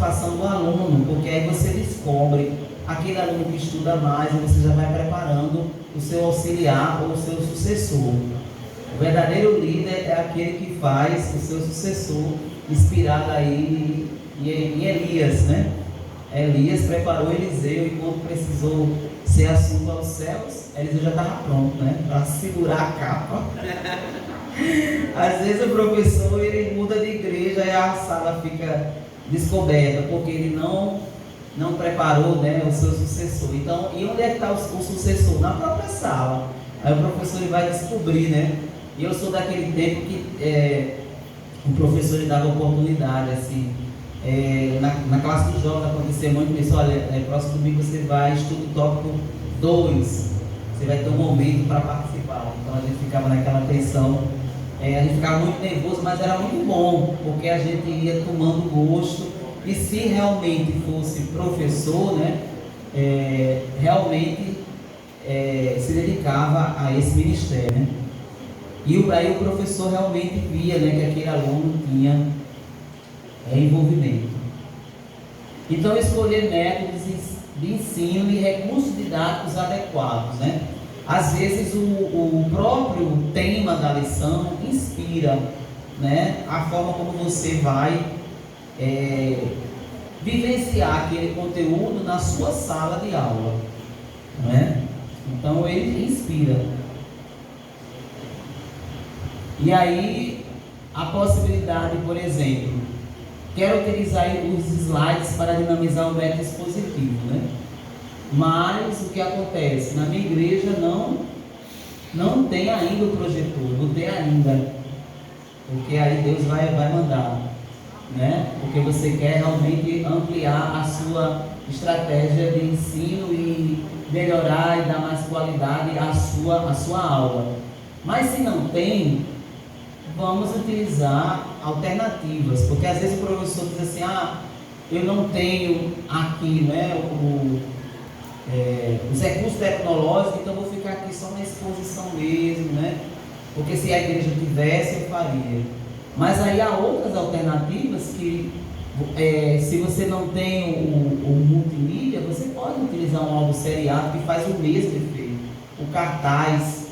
participação do aluno, porque aí você descobre aquele aluno que estuda mais e você já vai preparando o seu auxiliar ou o seu sucessor. O verdadeiro líder é aquele que faz o seu sucessor, inspirado aí em Elias, né? Elias preparou Eliseu e quando precisou ser assunto aos céus, Eliseu já estava pronto, né? Para segurar a capa. Às vezes o professor ele muda de igreja e a sala fica descoberta, porque ele não preparou, né, o seu sucessor. Então, e onde é que está o sucessor? Na própria sala. Aí o professor ele vai descobrir, né? E eu sou daquele tempo que o professor lhe dava oportunidade, assim. Na classe dos jovens acontecia muito isso. Olha, próximo domingo você vai, estudo o tópico 2. Você vai ter um momento para participar. Então a gente ficava naquela tensão. A gente ficava muito nervoso, mas era muito bom, porque a gente ia tomando gosto. E se realmente fosse professor, né, realmente se dedicava a esse ministério, né? E aí o professor realmente via, né, que aquele aluno tinha envolvimento. Então, escolher métodos de ensino e recursos didáticos adequados, né? Às vezes o próprio tema da lição inspira, né, a forma como você vai vivenciar aquele conteúdo na sua sala de aula, né? Então ele inspira. E aí a possibilidade, por exemplo, quero utilizar os slides para dinamizar o método expositivo, né? Mas o que acontece? Na minha igreja não tem ainda o projetor, não tem ainda, porque aí Deus vai mandar, né? Porque você quer realmente ampliar a sua estratégia de ensino e melhorar e dar mais qualidade à sua aula. Mas se não tem, vamos utilizar alternativas, porque às vezes o professor diz assim, eu não tenho aqui, né, os recursos tecnológicos, então vou ficar aqui só na exposição mesmo, né? Porque se a igreja tivesse, eu faria. Mas aí há outras alternativas que, se você não tem o multimídia, você pode utilizar um álbum seriado que faz o mesmo efeito. O cartaz,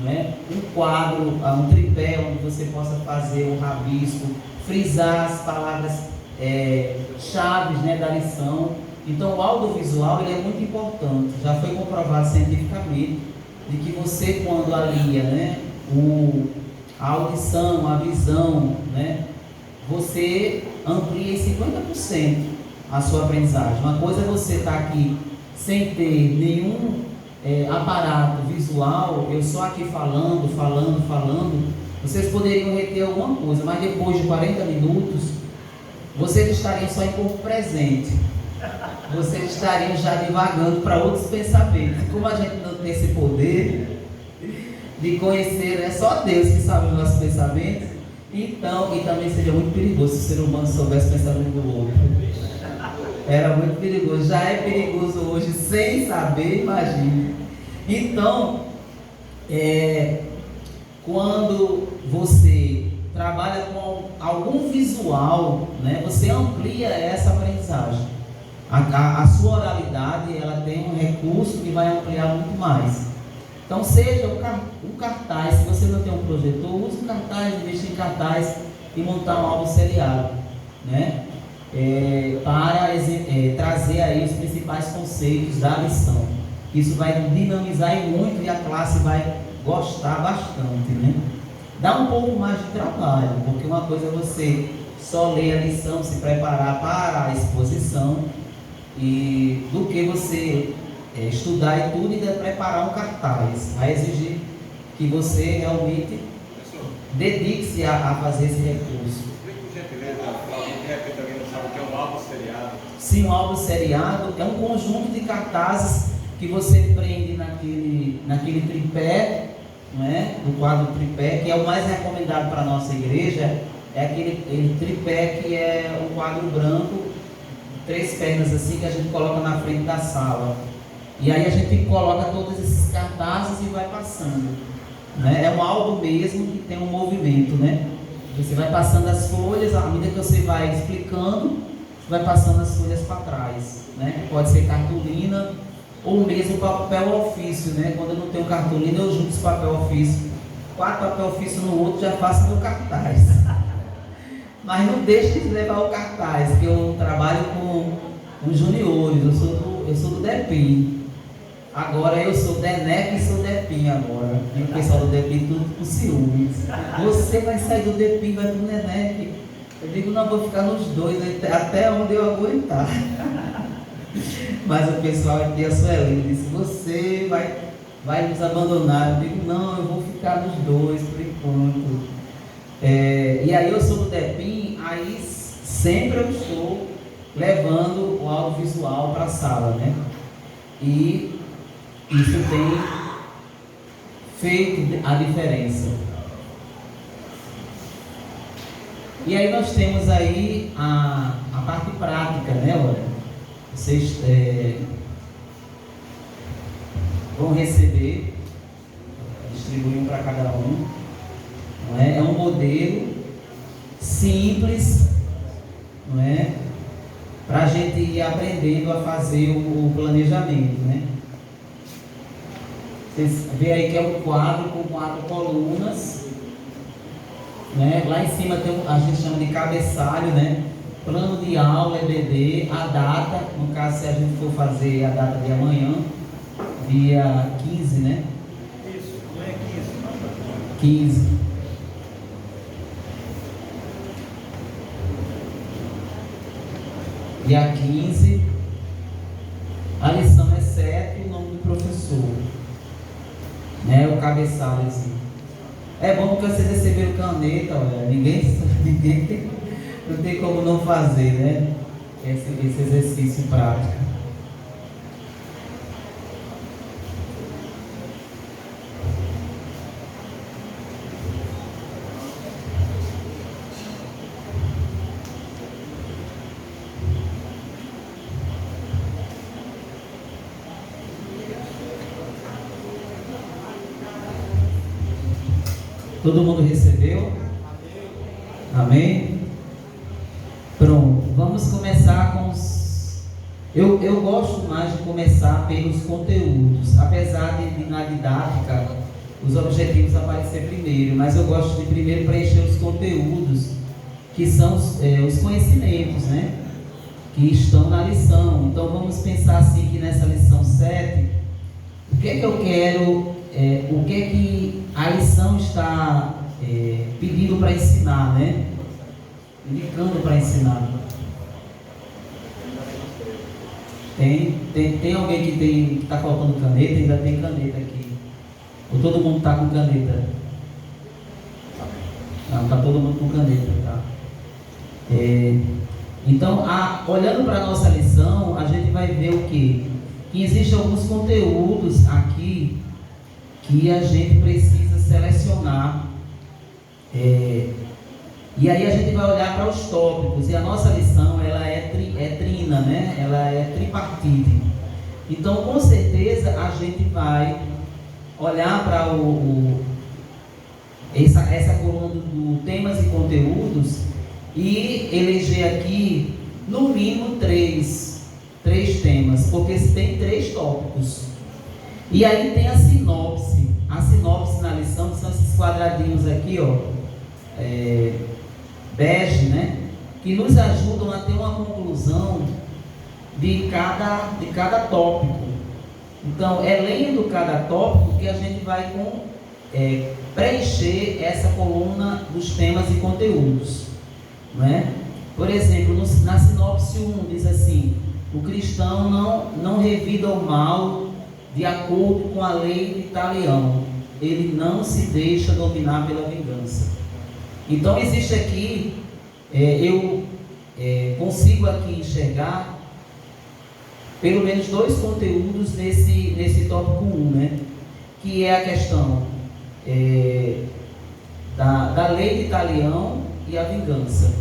né? Um quadro, um tripé onde você possa fazer um rabisco, frisar as palavras chaves, né, da lição. Então o audiovisual ele é muito importante, já foi comprovado cientificamente de que você quando alia, né, a audição, a visão, né, você amplia em 50% a sua aprendizagem. Uma coisa é você estar aqui sem ter nenhum aparato visual, eu só aqui falando, vocês poderiam reter alguma coisa, mas depois de 40 minutos, vocês estariam só em corpo presente. Vocês estariam já divagando para outros pensamentos. E como a gente não tem esse poder de conhecer, é só Deus que sabe os nossos pensamentos, então, e também seria muito perigoso se o ser humano soubesse o pensamento do outro. Era muito perigoso, já é perigoso hoje sem saber, imagine. Então, quando você trabalha com algum visual, né, você amplia essa aprendizagem. A sua oralidade ela tem um recurso que vai ampliar muito mais. Então seja o cartaz, se você não tem um projetor, use o cartaz, investe em cartaz e montar um álbum seriado, né? Para trazer aí os principais conceitos da lição. Isso vai dinamizar muito e a classe vai gostar bastante, né? Dá um pouco mais de trabalho, porque uma coisa é você só ler a lição, se preparar para a exposição, e do que você estudar e tudo e preparar um cartaz. Vai exigir que você realmente dedique-se a fazer esse recurso. Sim, um álbum seriado é um conjunto de cartazes que você prende naquele tripé, né, no quadro tripé, que é o mais recomendado para a nossa igreja, é aquele tripé que é um quadro branco, 3 pernas assim, que a gente coloca na frente da sala. E aí a gente coloca todos esses cartazes e vai passando, né? É um álbum mesmo que tem um movimento, né? Você vai passando as folhas, à medida que você vai explicando, vai passando as folhas para trás, né? Pode ser cartolina ou mesmo papel ofício, né? Quando eu não tenho cartolina, eu junto os papel ofício, 4 papel ofício no outro, já faço meu cartaz. Mas não deixe de levar o cartaz, que eu trabalho com juniores, eu sou do DEPIN. Agora eu sou DENEC e sou DEPIN agora. E o pessoal do DEPIN tudo com ciúmes. Você vai sair do DEPIN, vai pro DENEC. Eu digo, não, vou ficar nos dois, até onde eu aguentar. Mas o pessoal aqui, a Sueli, disse, você vai nos abandonar. Eu digo, não, eu vou ficar nos dois por enquanto. E aí eu sou do DEPIN, aí sempre eu estou levando o audiovisual para a sala, né? E isso tem feito a diferença. E aí nós temos aí a parte prática, né? Olha, vocês vão receber, distribuir para cada um. Não é? É um modelo simples, não é? Para a gente ir aprendendo a fazer o planejamento, né? Vocês veem aí que é um quadro com 4 colunas, né? Lá em cima tem a gente chama de cabeçalho, né? Plano de aula, EBD, a data, no caso se a gente for fazer a data de amanhã, dia 15, né? Isso, não é 15, não. 15. Dia 15, a lição é 7 e o nome do professor, né? O cabeçalho assim. É bom porque vocês receberam caneta, olha, ninguém não tem como não fazer, né? Esse exercício prático. Todo mundo recebeu? Amém? Pronto, vamos começar com os... Eu gosto mais de começar pelos conteúdos, apesar de na didática os objetivos aparecer primeiro, mas eu gosto de primeiro preencher os conteúdos, que são os conhecimentos, né? Que estão na lição. Então vamos pensar assim que nessa lição 7, o que é que eu quero... o que é que a lição está pedindo para ensinar, né? Indicando para ensinar. Tem alguém que está faltando caneta? Ainda tem caneta aqui. Ou todo mundo está com caneta? Não, está todo mundo com caneta, tá? Então, olhando para a nossa lição, a gente vai ver o quê? Que existem alguns conteúdos aqui que a gente precisa selecionar, e aí a gente vai olhar para os tópicos, e a nossa lição ela é trina, né? Ela é tripartite. Então com certeza a gente vai olhar para essa coluna do temas e conteúdos e eleger aqui no mínimo três temas, porque tem 3 tópicos. E aí tem a sinopse na lição, que são esses quadradinhos aqui, ó, bege, né? Que nos ajudam a ter uma conclusão de cada tópico. Então, é lendo cada tópico que a gente vai preencher essa coluna dos temas e conteúdos, né? Por exemplo, na sinopse 1 diz assim: o cristão não revida o mal de acordo com a lei de Italião, ele não se deixa dominar pela vingança. Então existe aqui, eu consigo aqui enxergar pelo menos 2 conteúdos nesse tópico 1, né? Que é a questão da lei de Italião e a vingança.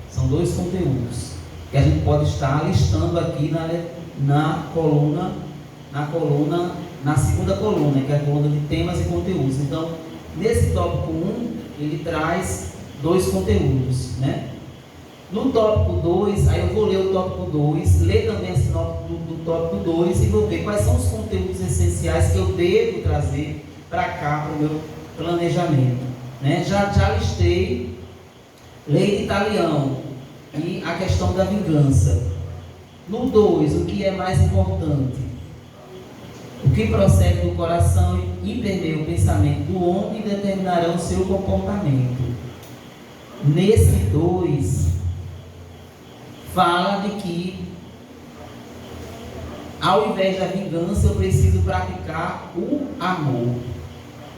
São 2 conteúdos que a gente pode estar listando aqui na segunda coluna, que é a coluna de temas e conteúdos. Então, nesse tópico 1, ele traz 2 conteúdos, né? No tópico 2, aí eu vou ler o tópico 2, ler também a sinopse do tópico 2 e vou ver quais são os conteúdos essenciais que eu devo trazer para cá, para o meu planejamento. Né? Já listei lei de Talião e a questão da vingança. No 2, o que é mais importante? O que procede do coração e permeia o pensamento do homem determinarão o seu comportamento. Nesse 2, fala de que, ao invés da vingança, eu preciso praticar o amor.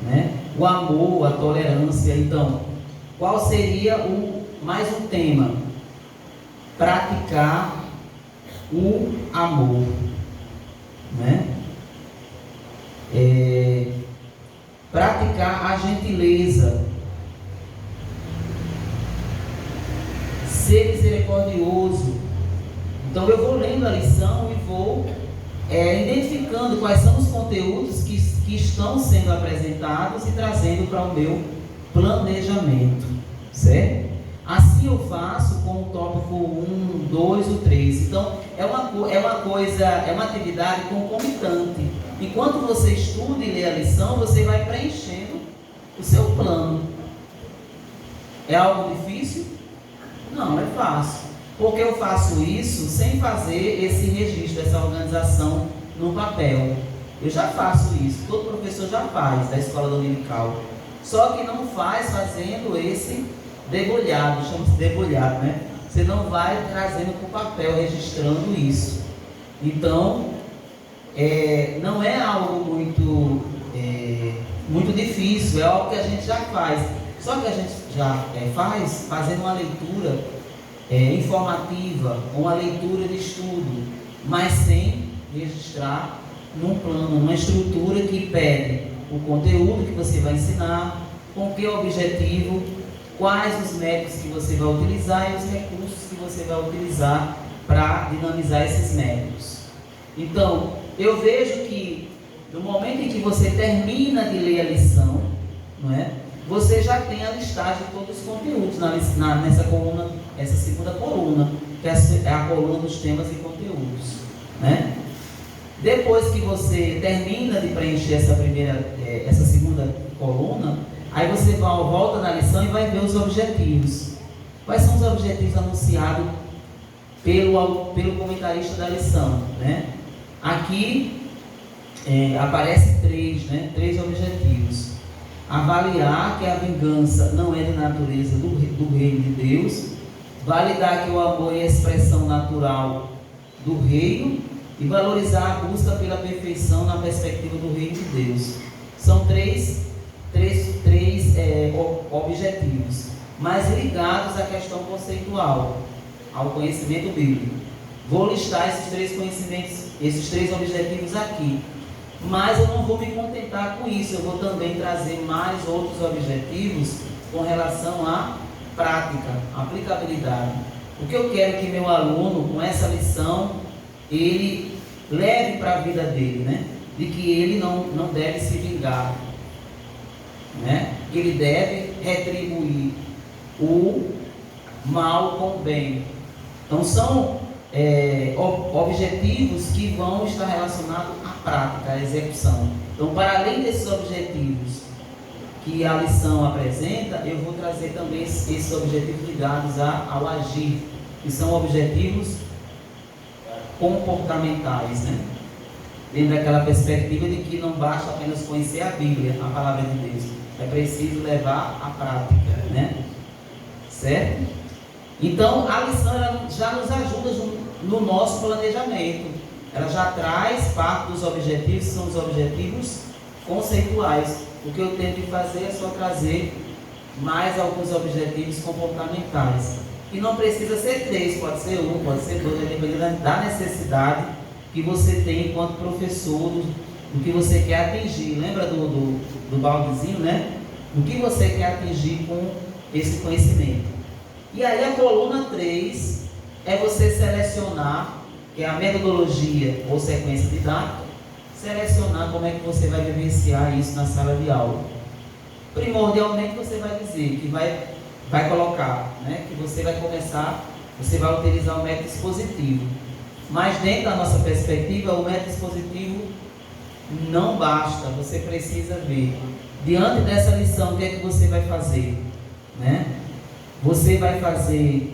Né? O amor, a tolerância. Então, qual seria mais um tema? Praticar o amor. Né? Praticar a gentileza, ser misericordioso. Então eu vou lendo a lição e vou identificando quais são os conteúdos que estão sendo apresentados e trazendo para o meu planejamento, certo? Assim eu faço com o tópico 1, 2 ou 3. Então é uma atividade concomitante. Enquanto você estuda e lê a lição, você vai preenchendo o seu plano. É algo difícil? Não, é fácil. Porque eu faço isso sem fazer esse registro, essa organização no papel. Eu já faço isso, todo professor já faz, da escola dominical. Só que não faz fazendo esse debulhado, chama-se debulhado, né? Você não vai trazendo para o papel, registrando isso. Então, não é algo muito difícil, é algo que a gente já faz. Só que a gente já faz fazendo uma leitura informativa, uma leitura de estudo, mas sem registrar num plano, numa estrutura que pede o conteúdo que você vai ensinar, com que objetivo, quais os métodos que você vai utilizar e os recursos que você vai utilizar para dinamizar esses métodos. Então, eu vejo que no momento em que você termina de ler a lição, não é? Você já tem a listagem de todos os conteúdos nessa coluna, essa segunda coluna, que é a coluna dos temas e conteúdos, né? Depois que você termina de preencher essa segunda coluna, aí você volta na lição e vai ver os objetivos. Quais são os objetivos anunciados pelo comentarista da lição, né? Aqui aparece 3, né? 3 objetivos. Avaliar que a vingança não é de natureza do reino de Deus, validar que o amor é a expressão natural do reino e valorizar a busca pela perfeição na perspectiva do reino de Deus. São três objetivos, mas ligados à questão conceitual, ao conhecimento bíblico. Vou listar esses 3 conhecimentos, esses 3 objetivos aqui. Mas eu não vou me contentar com isso, eu vou também trazer mais outros objetivos com relação à prática, aplicabilidade. O que eu quero que meu aluno, com essa lição, ele leve para a vida dele, né? De que ele não deve se vingar, né? Que ele deve retribuir o mal com o bem. Então são objetivos que vão estar relacionados à prática, à execução. Então, para além desses objetivos que a lição apresenta, eu vou trazer também esses objetivos ligados ao agir, que são objetivos comportamentais, né? Dentro daquela perspectiva de que não basta apenas conhecer a Bíblia, a palavra de Deus, é preciso levar à prática, né? Certo? Então, a lição ela já nos ajuda no nosso planejamento. Ela já traz parte dos objetivos, que são os objetivos conceituais. O que eu tenho que fazer é só trazer mais alguns objetivos comportamentais. E não precisa ser 3, pode ser 1, pode ser 2, dependendo da necessidade que você tem enquanto professor, do que você quer atingir. Lembra do baldezinho, né? O que você quer atingir com esse conhecimento. E aí a coluna 3 é você selecionar, que é a metodologia ou sequência didática, selecionar como é que você vai vivenciar isso na sala de aula. Primordialmente você vai dizer que vai colocar, né, que você vai começar você vai utilizar o método expositivo. Mas dentro da nossa perspectiva, o método expositivo não basta, você precisa ver. Diante dessa lição, o que é que você vai fazer? Né? Você vai fazer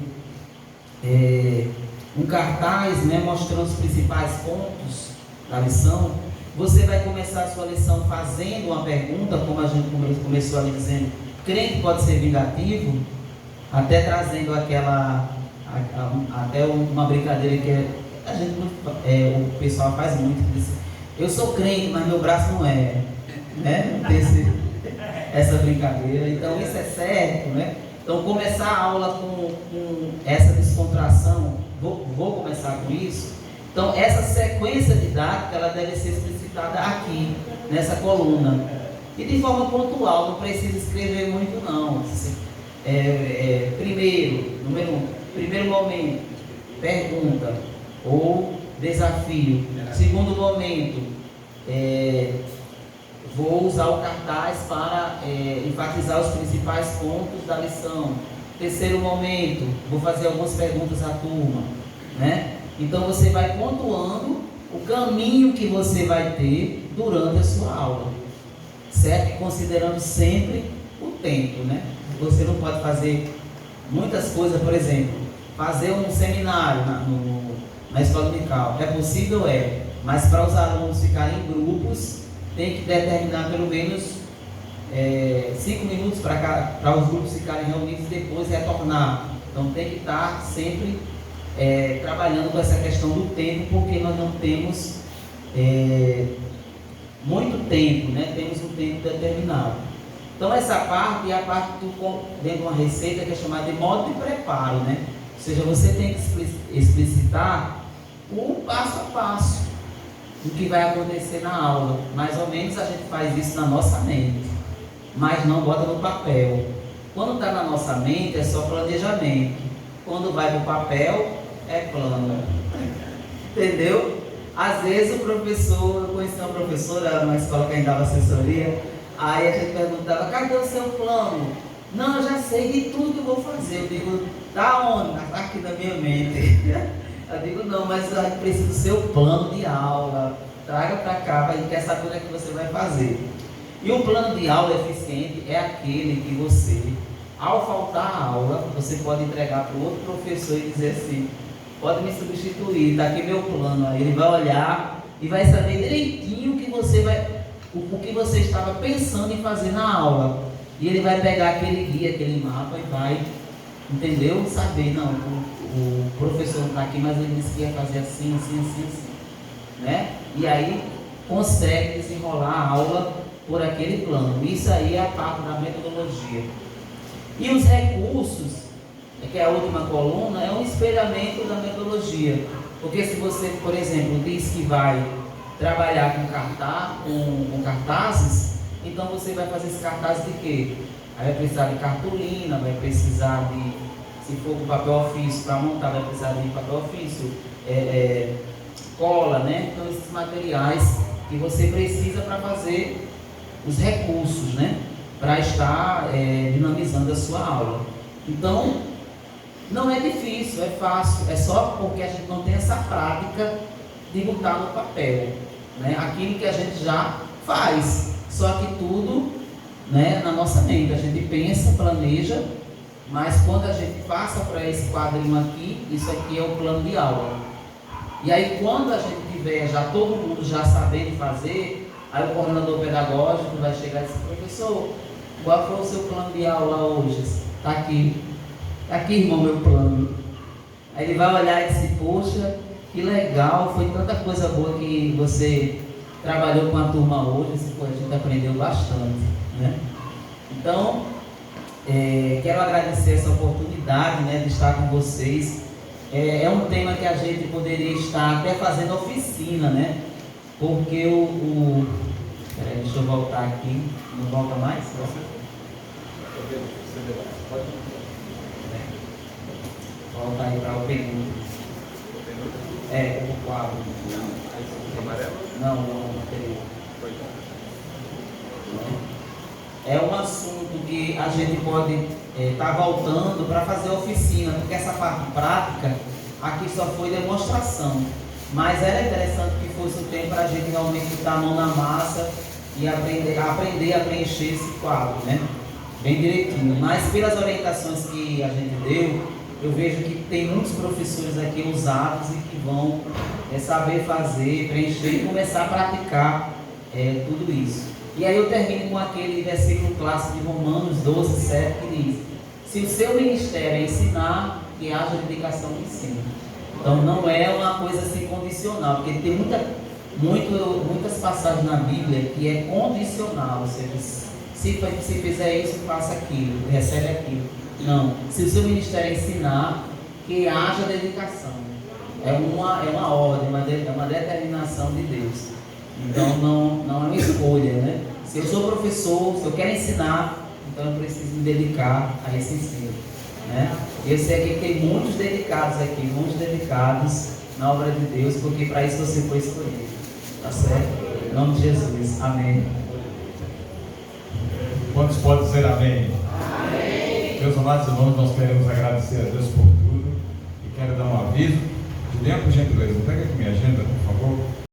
um cartaz, né, mostrando os principais pontos da lição. Você vai começar a sua lição fazendo uma pergunta, como a gente começou ali dizendo, crente pode ser vingativo, até trazendo até uma brincadeira que o pessoal faz muito, diz, eu sou crente, mas meu braço não é, né? Essa brincadeira, então isso é certo, né? Então começar a aula com essa descontração, vou começar com isso. Então essa sequência didática, ela deve ser explicitada aqui, nessa coluna, e de forma pontual, não precisa escrever muito não. Primeiro momento, pergunta ou desafio. Segundo momento, vou usar o cartaz para enfatizar os principais pontos da lição. Terceiro momento, vou fazer algumas perguntas à turma, né? Então você vai pontuando o caminho que você vai ter durante a sua aula, certo? Considerando sempre o tempo, né? Você não pode fazer muitas coisas, por exemplo, fazer um seminário na escola dominical. É possível? É. Mas para os alunos ficarem em grupos, tem que determinar pelo menos 5 minutos para os grupos ficarem reunidos e depois retornar. Então tem que estar sempre trabalhando com essa questão do tempo, porque nós não temos muito tempo, né? Temos um tempo determinado. Então essa parte é a parte dentro de uma receita que é chamada de modo de preparo, né? Ou seja, você tem que explicitar o passo a passo do que vai acontecer na aula. Mais ou menos a gente faz isso na nossa mente, mas não bota no papel. Quando está na nossa mente é só planejamento. Quando vai para o papel é plano. Entendeu? Às vezes o professor, eu conheci uma professora numa escola que ainda dava assessoria, aí a gente perguntava, cadê o seu plano? Não, eu já sei de tudo que eu vou fazer. Eu digo, tá onde? Está aqui na minha mente. Eu digo, não, mas a gente precisa do seu plano de aula. Traga para cá, a gente quer saber o que é que você vai fazer. E um plano de aula eficiente é aquele que você, ao faltar a aula, você pode entregar para o outro professor e dizer assim, pode me substituir, está aqui meu plano. Aí ele vai olhar e vai saber direitinho o que você estava pensando em fazer na aula. E ele vai pegar aquele guia, aquele mapa e vai, entendeu? Saber, não, o professor não está aqui, mas ele disse que ia fazer assim, assim, assim, assim, né? E aí consegue desenrolar a aula por aquele plano. Isso aí é a parte da metodologia. E os recursos, que é a última coluna, é um espelhamento da metodologia. Porque se você, por exemplo, diz que vai trabalhar com cartazes, então você vai fazer esse cartaz de quê? Aí vai precisar de cartolina, vai precisar de, se for com papel ofício para montar, vai precisar de papel ofício, cola, né? Então esses materiais que você precisa para fazer os recursos, né? Para estar dinamizando a sua aula. Então, não é difícil, é fácil, é só porque a gente não tem essa prática de botar no papel, né? Aquilo que a gente já faz. Só que tudo, né, na nossa mente, a gente pensa, planeja, mas quando a gente passa para esse quadrinho aqui, isso aqui é o plano de aula. E aí quando a gente tiver já todo mundo já sabendo fazer, aí o coordenador pedagógico vai chegar e dizer, professor, qual foi o seu plano de aula hoje? Está aqui. Está aqui, irmão, meu plano. Aí ele vai olhar e dizer, poxa, que legal, foi tanta coisa boa que você trabalhou com a turma hoje, a gente aprendeu bastante, né? Então, quero agradecer essa oportunidade, né, de estar com vocês. É um tema que a gente poderia estar até fazendo oficina, né? Porque peraí, deixa eu voltar aqui. Não volta mais? Volta aí para o penúltimo. O quadro. Não, anterior. É um assunto que a gente pode está voltando para fazer oficina, porque essa parte prática aqui só foi demonstração. Mas era interessante que fosse o tempo para a gente realmente botar a mão na massa e aprender a preencher esse quadro, né? Bem direitinho. Mas pelas orientações que a gente deu, eu vejo que tem muitos professores aqui usados e que vão saber fazer, preencher e começar a praticar tudo isso. E aí eu termino com aquele versículo clássico de Romanos 12, 7, que diz: se o seu ministério é ensinar, que haja dedicação no ensino. Então não é uma coisa assim condicional, porque tem muitas passagens na Bíblia que é condicional, ou seja, se fizer isso, faça aquilo, recebe aquilo. Não, se o seu ministério é ensinar, que haja dedicação. É uma ordem, é uma determinação de Deus. Então não é uma escolha, né? Se eu sou professor, se eu quero ensinar, então eu preciso me dedicar a esse ensino, né? Eu sei que tem muitos dedicados aqui, muitos dedicados na obra de Deus, porque para isso você foi escolhido, tá certo? Em nome de Jesus, amém. Quantos podem dizer amém? Amém. Meus amados irmãos, nós queremos agradecer a Deus por tudo e quero dar um aviso. Juliana, por gentileza, pega aqui minha agenda.